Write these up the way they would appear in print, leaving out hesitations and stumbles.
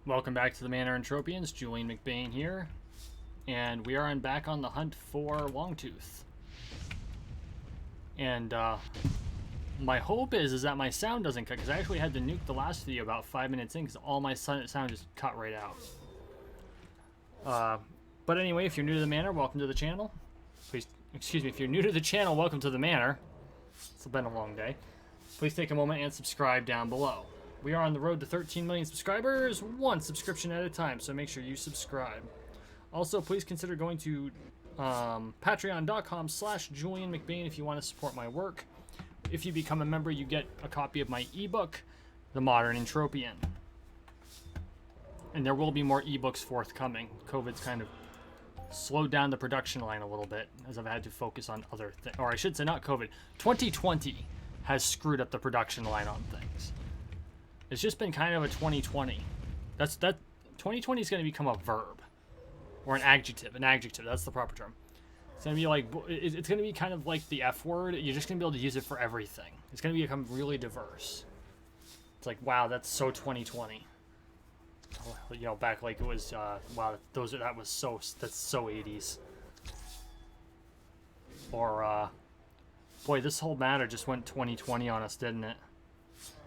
Welcome back to the Manor Entropians. Julian McBain here, and we are back on the hunt for Longtooth. And my hope is that my sound doesn't cut, because I actually had to nuke the last video about 5 minutes in, because all my sound just cut right out. But anyway, if you're new to the Manor, welcome to the channel. Please, excuse me, if you're new to the channel, welcome to the Manor. It's been a long day. Please take a moment and subscribe down below. We are on the road to 13 million subscribers, one subscription at a time, so make sure you subscribe. Also, please consider going to patreon.com/JulianMcBain if you want to support my work. If you become a member, you get a copy of my ebook, The Modern Entropian. And there will be more ebooks forthcoming. COVID's kind of slowed down the production line a little bit, as I've had to focus on other things. Or I should say not COVID. 2020 has screwed up the production line on things. It's just been kind of a 2020. 2020 is going to become a verb. Or an adjective. An adjective, that's the proper term. It's going to be like, it's going to be kind of like the F word. You're just going to be able to use it for everything. It's going to become really diverse. It's like, wow, that's so 2020. You know, back like it was, wow, that's so 80s. Or, boy, this whole matter just went 2020 on us, didn't it?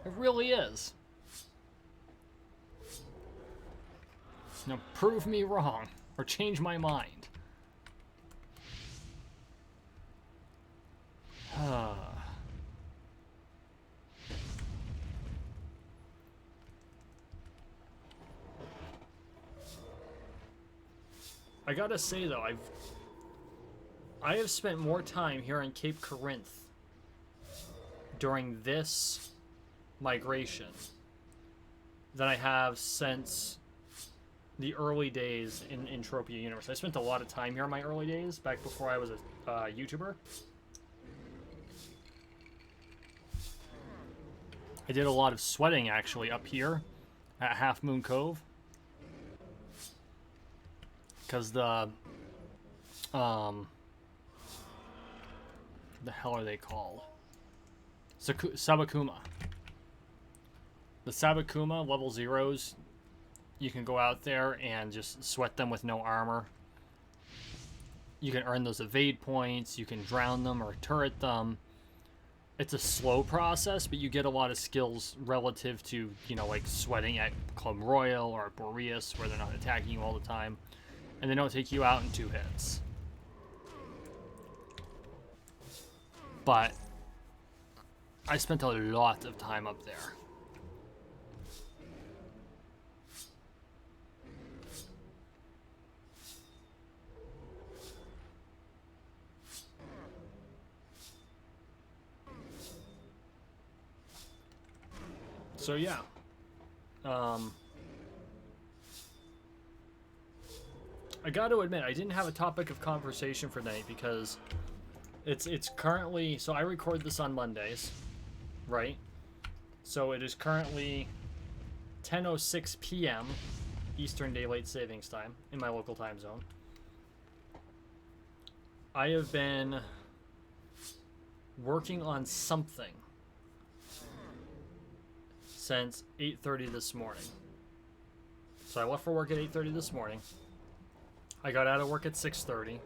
It really is. Now, prove me wrong, or change my mind. I gotta say though, I have spent more time here on Cape Corinth during this migration than I have since the early days in Entropia Universe. I spent a lot of time here in my early days, back before I was a YouTuber. I did a lot of sweating, actually, up here at Half Moon Cove. Because the hell are they called? Sabakuma. The Sabakuma level 0s, you can go out there and just sweat them with no armor. You can earn those evade points, you can drown them or turret them. It's a slow process, but you get a lot of skills relative to, you know, like sweating at Club Royal or Boreas, where they're not attacking you all the time. And they don't take you out in 2 hits. But I spent a lot of time up there. So yeah. I got to admit, I didn't have a topic of conversation for tonight because it's currently, so I record this on Mondays, right? So it is currently 10:06 p.m. Eastern Daylight Savings Time in my local time zone. I have been working on something since 8:30 this morning. So I left for work at 8:30 this morning. I got out of work at 6:30,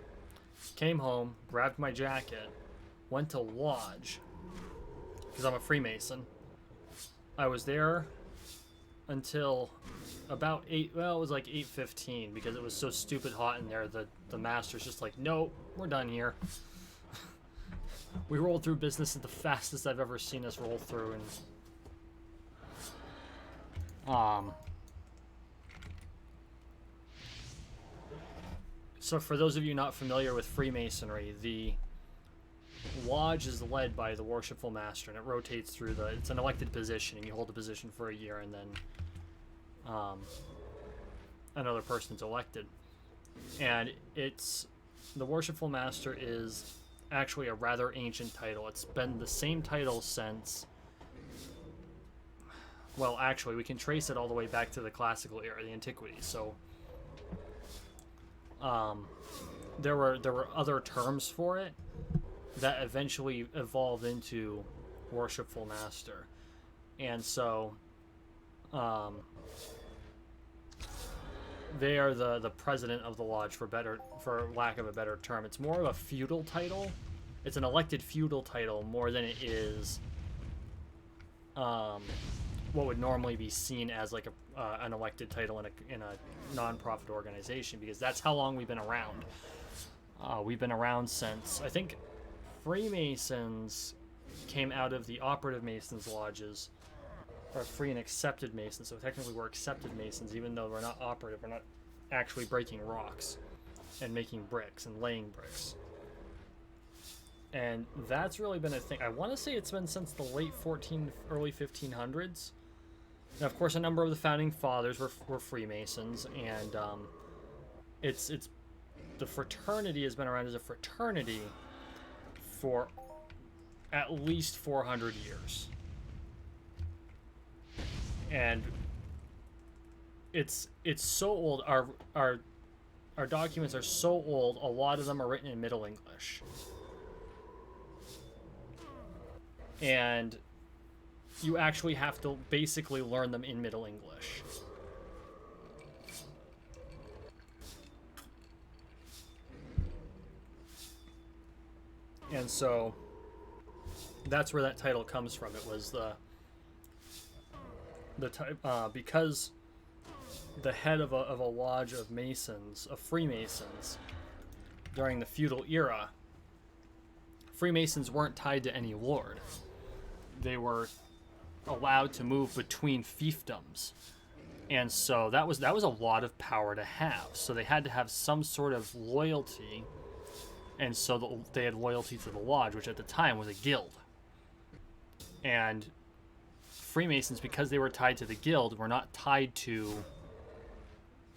came home, grabbed my jacket, went to lodge, because I'm a Freemason. I was there until about 8, well, it was like 8:15, because it was so stupid hot in there that the master's just like, nope, we're done here. We rolled through business at the fastest I've ever seen us roll through, and so for those of you not familiar with Freemasonry, the lodge is led by the Worshipful Master, and it rotates through it's an elected position, and you hold the position for a year, and then another person's elected. And the Worshipful Master is actually a rather ancient title. It's been the same title since, well, actually, we can trace it all the way back to the classical era, the antiquities. So there were other terms for it that eventually evolved into Worshipful Master. And so they are the president of the lodge, for lack of a better term. It's more of a feudal title. It's an elected feudal title more than it is what would normally be seen as like an elected title in a non-profit organization, because that's how long we've been around. We've been around since, I think, Freemasons came out of the operative Masons lodges, or free and accepted Masons. So technically we're accepted Masons, even though we're not operative. We're not actually breaking rocks and making bricks and laying bricks. And that's really been a thing. I want to say it's been since the late early 1500s. Now, of course, a number of the founding fathers were Freemasons, and it's the fraternity has been around as a fraternity for at least 400 years. And it's so old. Our documents are so old. A lot of them are written in Middle English. And you actually have to basically learn them in Middle English. And so that's where that title comes from. It was because the head of a lodge of Masons, of Freemasons, during the feudal era, Freemasons weren't tied to any lord. They were allowed to move between fiefdoms, and so that was a lot of power to have. So they had to have some sort of loyalty, and so they had loyalty to the lodge, which at the time was a guild. And Freemasons, because they were tied to the guild, were not tied to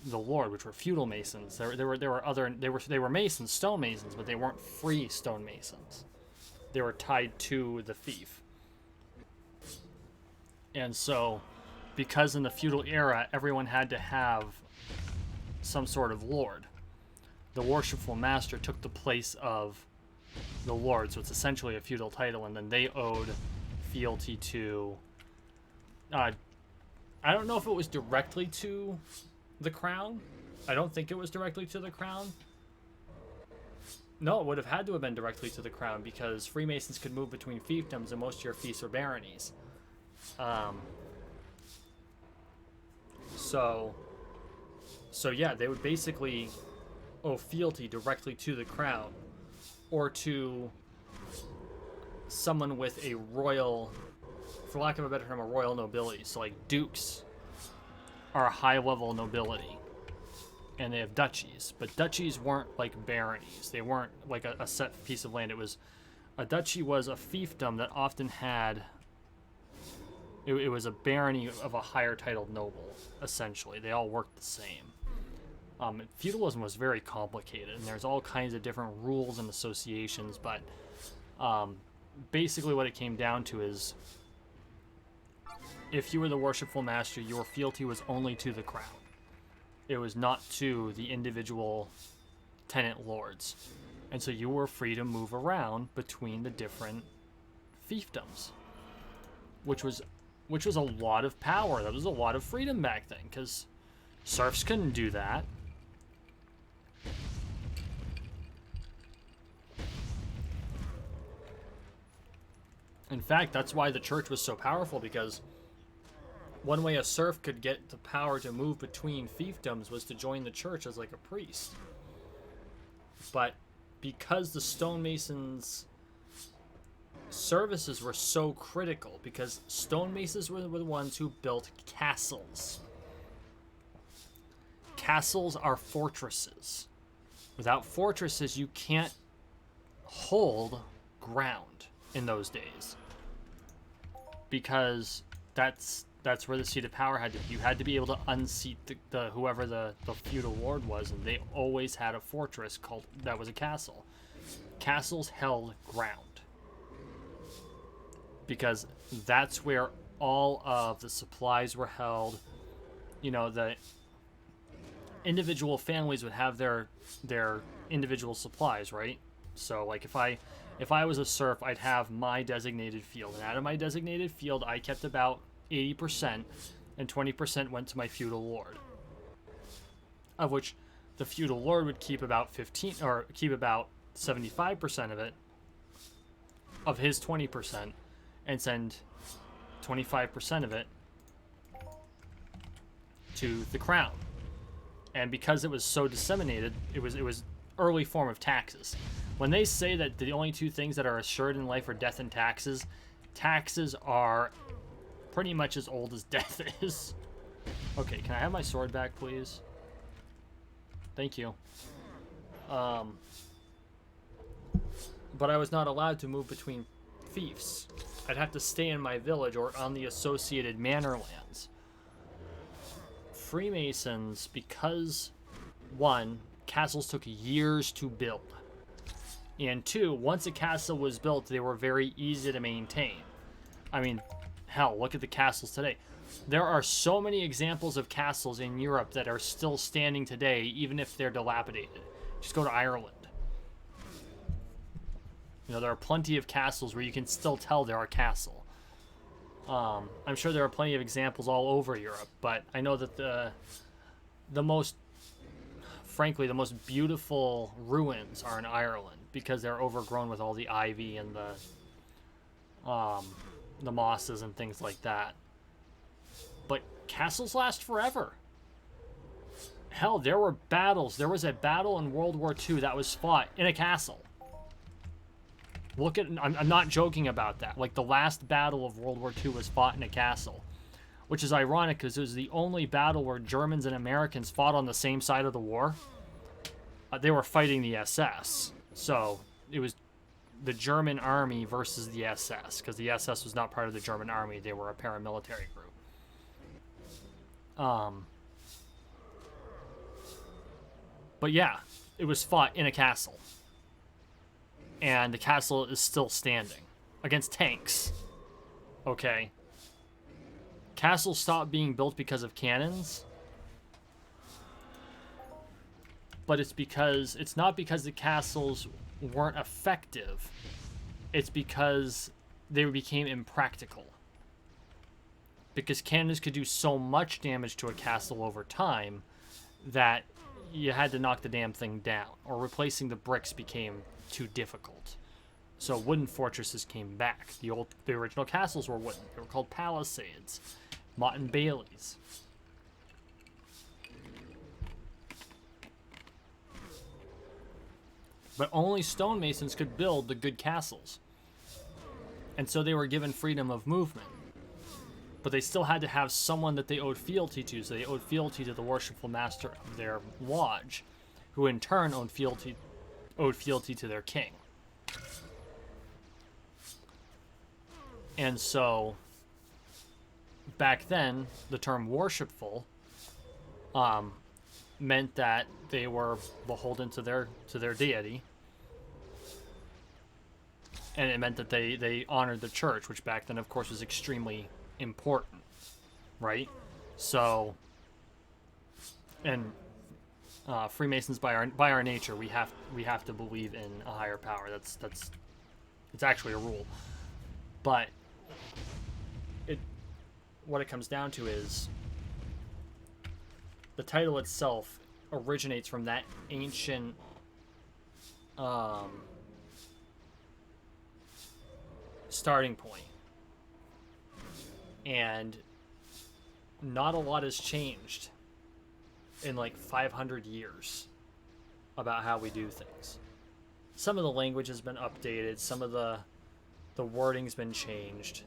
the lord, which were feudal Masons. There were Masons, stonemasons, but they weren't free stonemasons. They were tied to the fief. And so, because in the feudal era, everyone had to have some sort of lord, the worshipful master took the place of the lord. So it's essentially a feudal title, and then they owed fealty to... I don't know if it was directly to the crown. I don't think it was directly to the crown. No, it would have had to have been directly to the crown, because Freemasons could move between fiefdoms, and most of your fiefs are baronies. So yeah, they would basically owe fealty directly to the crown, or to someone with a royal, for lack of a better term, a royal nobility. So like dukes are a high-level nobility, and they have duchies, but duchies weren't like baronies. They weren't like a set piece of land. A duchy was a fiefdom that often had, it was a barony of a higher titled noble, essentially. They all worked the same. Feudalism was very complicated, and there's all kinds of different rules and associations, but basically what it came down to is, if you were the worshipful master, your fealty was only to the crown. It was not to the individual tenant lords. And so you were free to move around between the different fiefdoms, which was a lot of power. That was a lot of freedom back then, because serfs couldn't do that. In fact, that's why the church was so powerful, because one way a serf could get the power to move between fiefdoms was to join the church as like a priest. But because the stonemasons' services were so critical, because stonemasons were the ones who built castles. Castles are fortresses. Without fortresses, you can't hold ground in those days, because that's where the seat of power had to be. You had to be able to unseat the whoever the feudal lord was, and they always had a fortress that was a castle. Castles held ground, because that's where all of the supplies were held. You know, the individual families would have their individual supplies, right? So like if I was a serf, I'd have my designated field, and out of my designated field, I kept about 80%, and 20% went to my feudal lord. of which the feudal lord would keep about 15 or keep about 75% of it, of his 20%, and send 25% of it to the crown. And because it was so disseminated, it was early form of taxes. When they say that the only two things that are assured in life are death and taxes, taxes are pretty much as old as death is. Okay, can I have my sword back, please? Thank you. But I was not allowed to move between fiefs. I'd have to stay in my village or on the associated manor lands. Freemasons, because, one, castles took years to build. And two, once a castle was built, they were very easy to maintain. I mean, hell, look at the castles today. There are so many examples of castles in Europe that are still standing today, even if they're dilapidated. Just go to Ireland. You know, there are plenty of castles where you can still tell they're a castle. I'm sure there are plenty of examples all over Europe, but I know that the most beautiful ruins are in Ireland because they're overgrown with all the ivy and the mosses and things like that. But castles last forever. Hell, there were battles. There was a battle in World War II that was fought in a castle. Look at, I'm not joking about that. Like, the last battle of World War II was fought in a castle. Which is ironic because it was the only battle where Germans and Americans fought on the same side of the war. They were fighting the SS. So, it was the German army versus the SS. Because the SS was not part of the German army. They were a paramilitary group. But yeah, it was fought in a castle. And the castle is still standing against tanks. Okay. Castles stopped being built because of cannons. But it's not because the castles weren't effective. It's because they became impractical. Because cannons could do so much damage to a castle over time that you had to knock the damn thing down, or replacing the bricks became too difficult. So wooden fortresses came back. The original castles were wooden. They were called palisades, Motte and Bailey's. But only stonemasons could build the good castles. And so they were given freedom of movement. But they still had to have someone that they owed fealty to. So they owed fealty to the worshipful master of their lodge, who in turn owed fealty to their king. And so, back then, the term worshipful meant that they were beholden to their deity. And it meant that they honored the church, which back then, of course, was extremely important, right? So, and Freemasons, by our nature, we have to believe in a higher power. That's it's actually a rule. But what it comes down to is the title itself originates from that ancient starting point. And not a lot has changed in like 500 years about how we do things. Some of the language has been updated, some of the wording's been changed.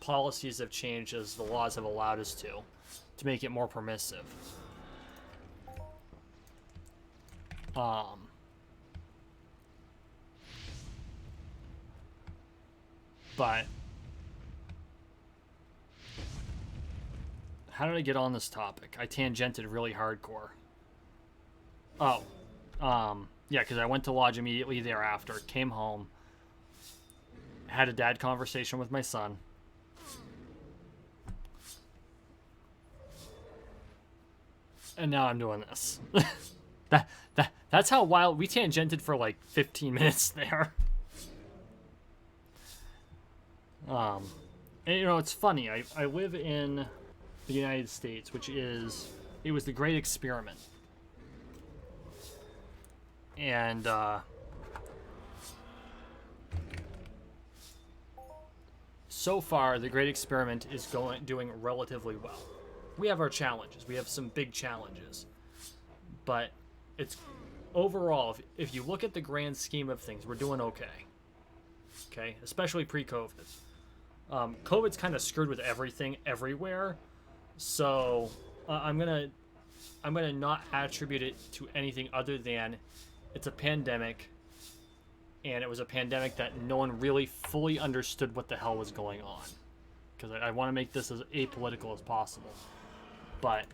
Policies have changed as the laws have allowed us to make it more permissive. But how did I get on this topic? I tangented really hardcore. Oh, yeah, because I went to lodge immediately thereafter, came home, had a dad conversation with my son. And now I'm doing this. That's how wild we tangented for like 15 minutes there. And you know, it's funny. I live in the United States, it was the Great Experiment. And so far, the Great Experiment is doing relatively well. We have our challenges. We have some big challenges. But it's overall, if you look at the grand scheme of things, we're doing okay. Okay? Especially pre-COVID. COVID's kind of screwed with everything everywhere. So I'm gonna not attribute it to anything other than it's a pandemic, and it was a pandemic that no one really fully understood what the hell was going on. Because I want to make this as apolitical as possible. But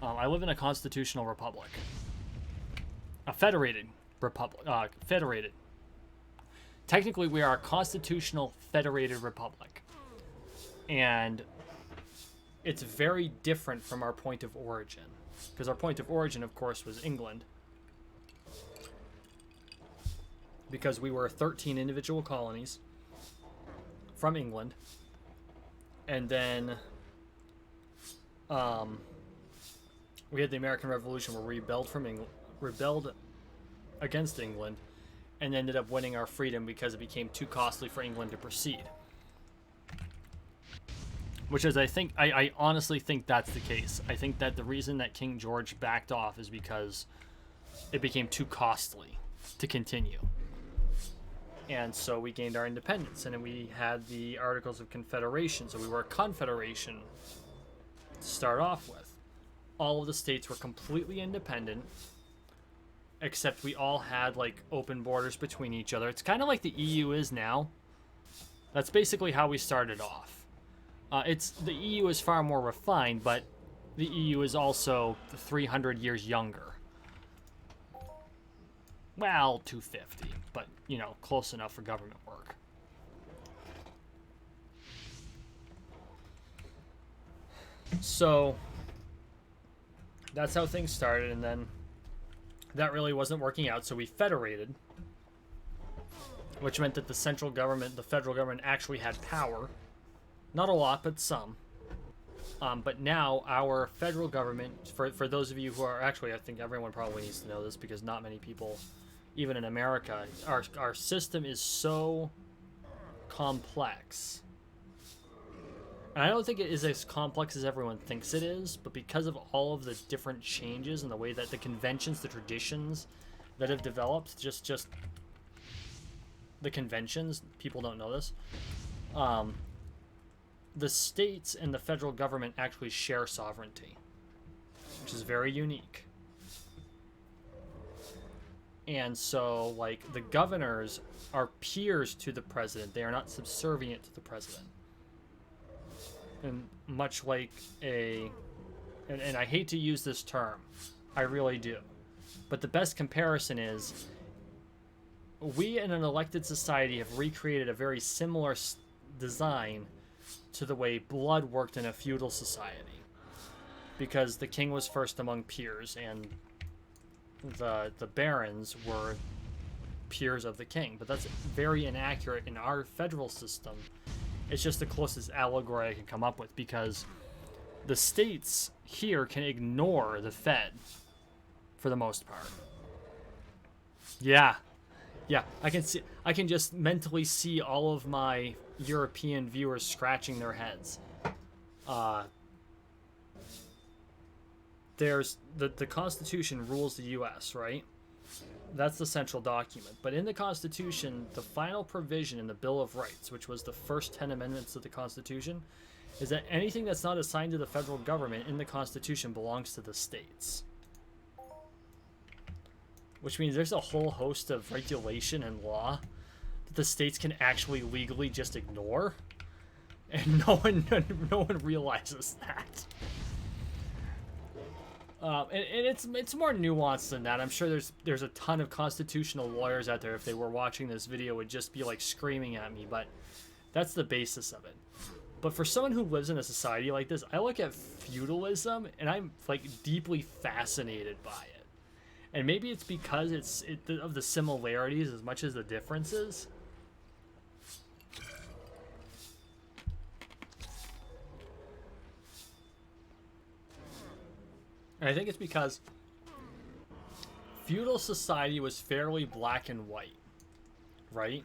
I live in a constitutional republic. A federated republic. Federated. Technically, we are a constitutional federated republic. And it's very different from our point of origin. Because our point of origin, of course, was England. Because we were 13 individual colonies from England. And then we had the American Revolution where we rebelled against England, and ended up winning our freedom because it became too costly for England to proceed. Which is, I honestly think that's the case. I think that the reason that King George backed off is because it became too costly to continue. And so we gained our independence, and then we had the Articles of Confederation, so we were a confederation to start off with. All of the states were completely independent, except we all had, like, open borders between each other. It's kind of like the EU is now. That's basically how we started off. The EU is far more refined, but the EU is also 300 years younger. Well, 250, but, close enough for government work. So, that's how things started, and then that really wasn't working out, so we federated, which meant that the central government, the federal government, actually had power. Not a lot, but some. But now our federal government, for those of you who are actually, I think everyone probably needs to know this because not many people, even in America, our system is so complex. And I don't think it is as complex as everyone thinks it is, but because of all of the different changes and the way that the conventions, the traditions that have developed, just the conventions, people don't know this, the states and the federal government actually share sovereignty, which is very unique. And so, like, the governors are peers to the president. They are not subservient to the president. And much like and I hate to use this term, I really do, but the best comparison is we in an elected society have recreated a very similar design to the way blood worked in a feudal society, because the king was first among peers, and the barons were peers of the king. But that's very inaccurate in our federal system. It's just the closest allegory I can come up with, because the states here can ignore the Fed for the most part. Yeah, I can just mentally see all of my European viewers scratching their heads. There's the Constitution rules the U.S., right? That's the central document. But in the Constitution, the final provision in the Bill of Rights, which was the first 10 amendments to the Constitution, is that anything that's not assigned to the federal government in the Constitution belongs to the states. Which means there's a whole host of regulation and law that the states can actually legally just ignore, and no one realizes that. And it's more nuanced than that. I'm sure there's a ton of constitutional lawyers out there, if they were watching this video, would just be like screaming at me, but that's the basis of it. But for someone who lives in a society like this, I look at feudalism and I'm like deeply fascinated by it. And maybe it's because of the similarities as much as the differences. And I think it's because feudal society was fairly black and white, right?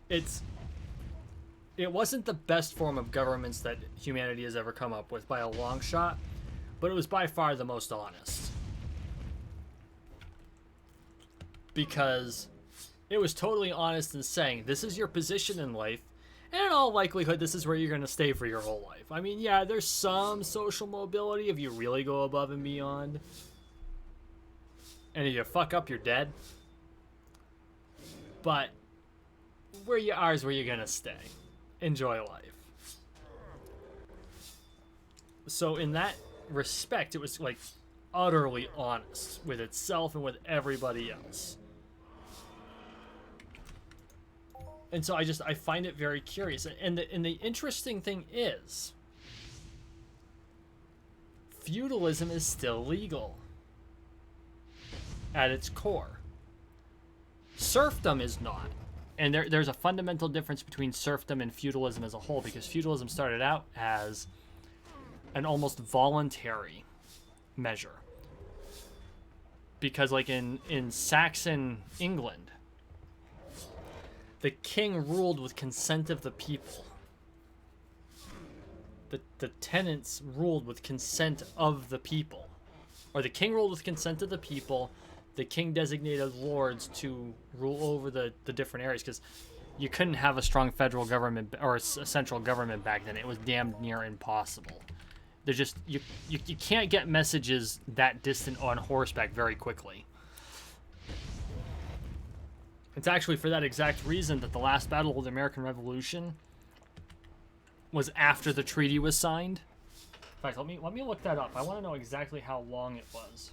It wasn't the best form of governments that humanity has ever come up with by a long shot, but it was by far the most honest. Because it was totally honest in saying, this is your position in life, and in all likelihood, this is where you're going to stay for your whole life. I mean, yeah, there's some social mobility if you really go above and beyond. And if you fuck up, you're dead. But where you are is where you're going to stay. Enjoy life. So in that respect, it was like utterly honest with itself and with everybody else. And so I find it very curious. And the interesting thing is, feudalism is still legal at its core. Serfdom is not. And there's a fundamental difference between serfdom and feudalism as a whole, because feudalism started out as an almost voluntary measure. Because like in Saxon England, the king ruled with consent of the people. The tenants ruled with consent of the people. Or the king ruled with consent of the people. The king designated lords to rule over the different areas, because you couldn't have a strong federal government or a central government back then. It was damn near impossible. There's just you can't get messages that distant on horseback very quickly. It's actually for that exact reason that the last battle of the American Revolution was after the treaty was signed. In fact, let me look that up. I want to know exactly how long it was.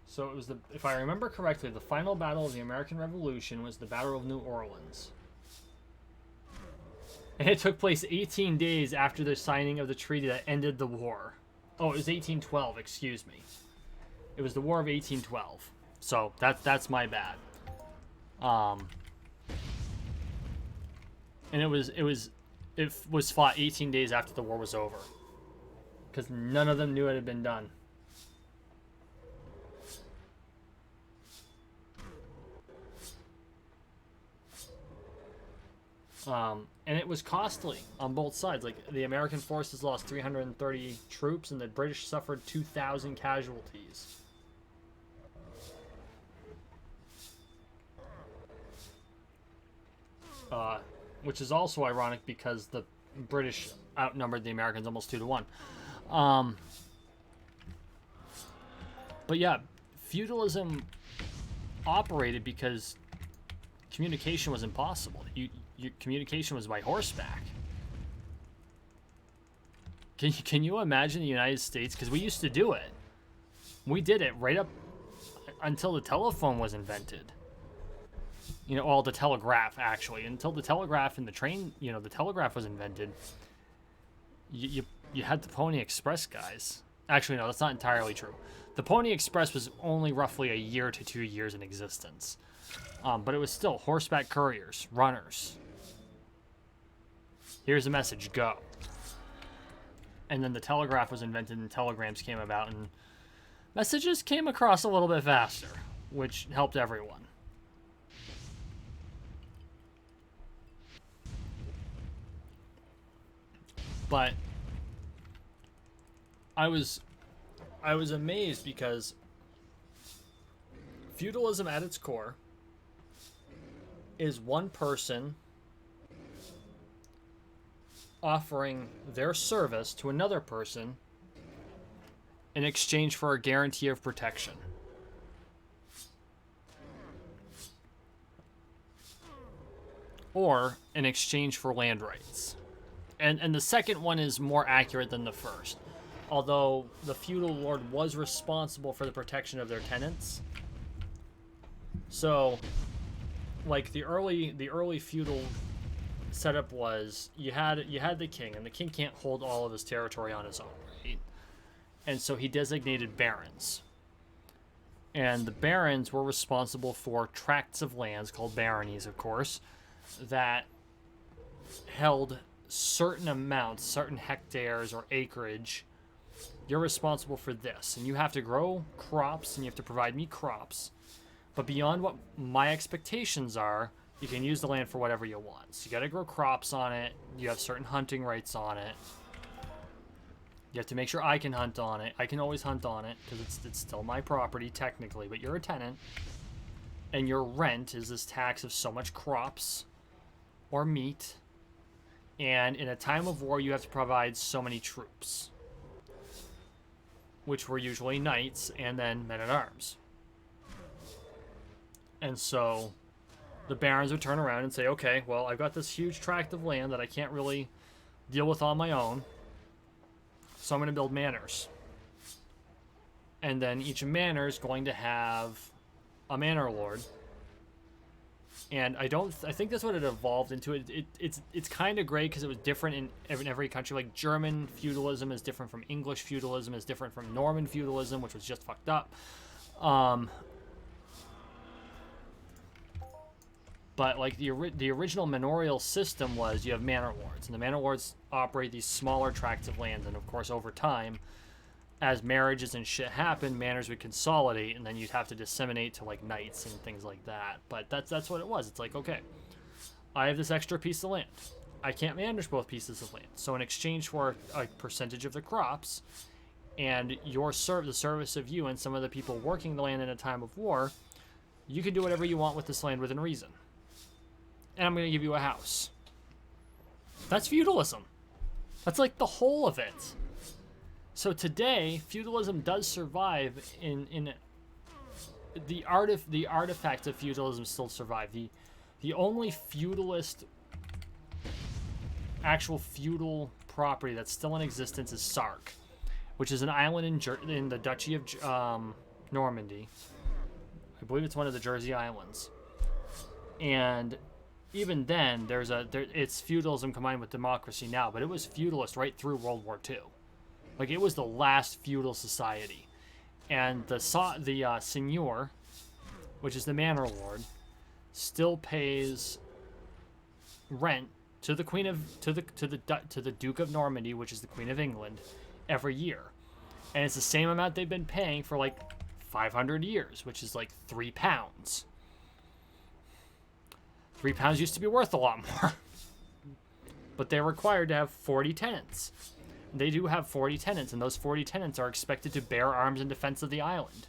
So it was if I remember correctly, the final battle of the American Revolution was the Battle of New Orleans. And it took place 18 days after the signing of the treaty that ended the war. Oh, it was 1812, excuse me. It was the War of 1812. So that's my bad. And it was fought 18 days after the war was over. Because none of them knew it had been done. And it was costly on both sides. Like, the American forces lost 330 troops, and the British suffered 2,000 casualties. Which is also ironic because the British outnumbered the Americans almost 2-1. But yeah, feudalism operated because communication was impossible. Your communication was by horseback. Can you imagine the United States? Because we used to do it. We did it right up until the telephone was invented. You know, the telegraph, actually. Until the telegraph and the train, the telegraph was invented, you had the Pony Express guys. Actually, no, that's not entirely true. The Pony Express was only roughly a year to 2 years in existence. But it was still horseback couriers, runners. Here's a message, go. And then the telegraph was invented and telegrams came about, and messages came across a little bit faster, which helped everyone. But I was amazed because feudalism at its core is one person offering their service to another person in exchange for a guarantee of protection. Or in exchange for land rights. And the second one is more accurate than the first. Although the feudal lord was responsible for the protection of their tenants. So, like, the early feudal setup was you had the king, and the king can't hold all of his territory on his own, right? And so he designated barons. And the barons were responsible for tracts of lands, called baronies, of course, that held certain amounts, certain hectares or acreage, you're responsible for this. And you have to grow crops and you have to provide me crops. But beyond what my expectations are, you can use the land for whatever you want. So you got to grow crops on it. You have certain hunting rights on it. You have to make sure I can hunt on it. I can always hunt on it because it's still my property technically, but you're a tenant. And your rent is this tax of so much crops or meat. And in a time of war, you have to provide so many troops, which were usually knights and then men-at-arms. And so the barons would turn around and say, okay, well, I've got this huge tract of land that I can't really deal with on my own, so I'm going to build manors. And then each manor is going to have a manor lord. And I think that's what it evolved into. It's kind of great because it was different in every country. Like German feudalism is different from English feudalism, is different from Norman feudalism, which was just fucked up. But like the original manorial system was you have manor lords, and the manor lords operate these smaller tracts of land, and of course over time, as marriages and shit happen, manors would consolidate, and then you'd have to disseminate to like knights and things like that. But that's what it was. It's like, okay, I have this extra piece of land. I can't manage both pieces of land. So in exchange for a percentage of the crops and the service of you and some of the people working the land in a time of war, you can do whatever you want with this land within reason. And I'm going to give you a house. That's feudalism. That's like the whole of it. So today, feudalism does survive in the artifacts of feudalism still survive. The only actual feudal property that's still in existence is Sark, which is an island in the Duchy of Normandy. I believe it's one of the Jersey Islands. And even then, it's feudalism combined with democracy now, but it was feudalist right through World War II. Like, it was the last feudal society. And the seigneur, which is the manor lord, still pays rent to the the Duke of Normandy, which is the Queen of England, every year. And it's the same amount they've been paying for like 500 years, which is like £3. £3 used to be worth a lot more. But they're required to have 40 tenants. They do have 40 tenants, and those 40 tenants are expected to bear arms in defense of the island.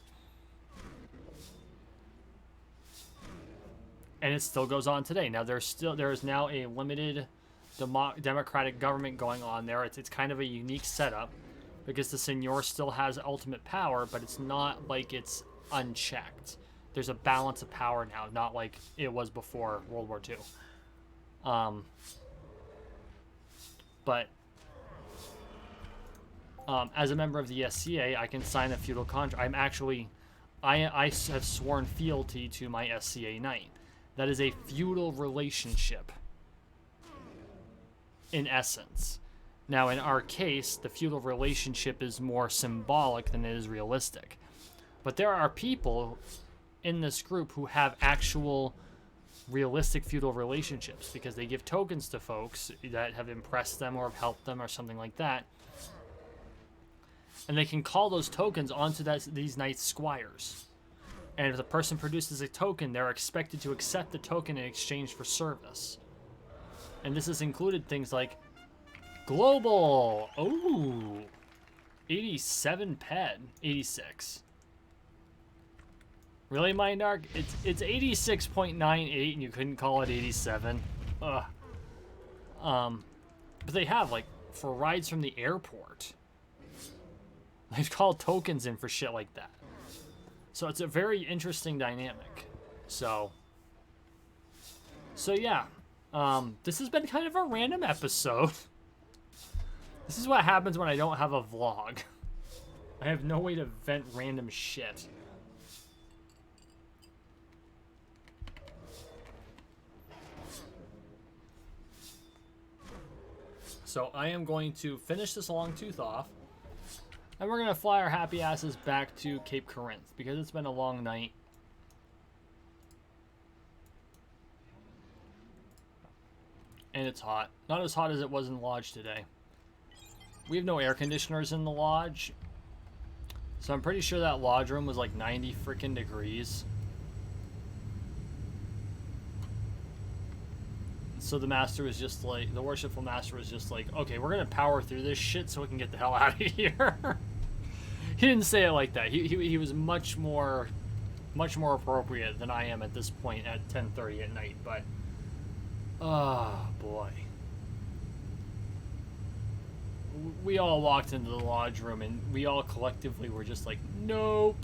And it still goes on today. Now there is now a limited democratic government going on there. It's kind of a unique setup because the seigneur still has ultimate power, but it's not like it's unchecked. There's a balance of power now, not like it was before World War II. But as a member of the SCA, I can sign a feudal contract. I have sworn fealty to my SCA knight. That is a feudal relationship, in essence. Now, in our case, the feudal relationship is more symbolic than it is realistic. But there are people in this group who have actual realistic feudal relationships because they give tokens to folks that have impressed them or have helped them or something like that. And they can call those tokens onto these knights' squires. And if the person produces a token, they're expected to accept the token in exchange for service. And this has included things like global. Oh, 87 ped. 86. Really, Mindark? It's 86.98 and you couldn't call it 87? Ugh. But they have, like, for rides from the airport. They've called tokens in for shit like that. So it's a very interesting dynamic. So yeah. This has been kind of a random episode. This is what happens when I don't have a vlog. I have no way to vent random shit. So I am going to finish this long tooth off. And we're going to fly our happy asses back to Cape Corinth because it's been a long night. And it's hot. Not as hot as it was in the lodge today. We have no air conditioners in the lodge. So I'm pretty sure that lodge room was like 90 freaking degrees. So the master was just like, the worshipful master was just like, okay, we're gonna power through this shit so we can get the hell out of here. He didn't say it like that. He was much more appropriate than I am at this point at 10:30 at night. But oh boy, we all walked into the lodge room and we all collectively were just like, nope.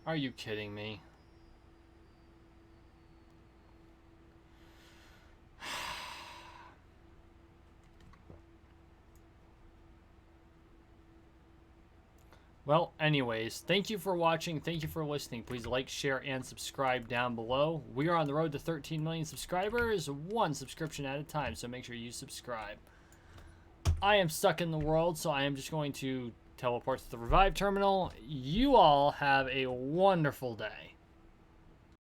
Are you kidding me? Well, anyways, thank you for watching. Thank you for listening. Please like, share, and subscribe down below. We are on the road to 13 million subscribers, one subscription at a time, so make sure you subscribe. I am stuck in the world, so I am just going to teleport to the Revive terminal. You all have a wonderful day.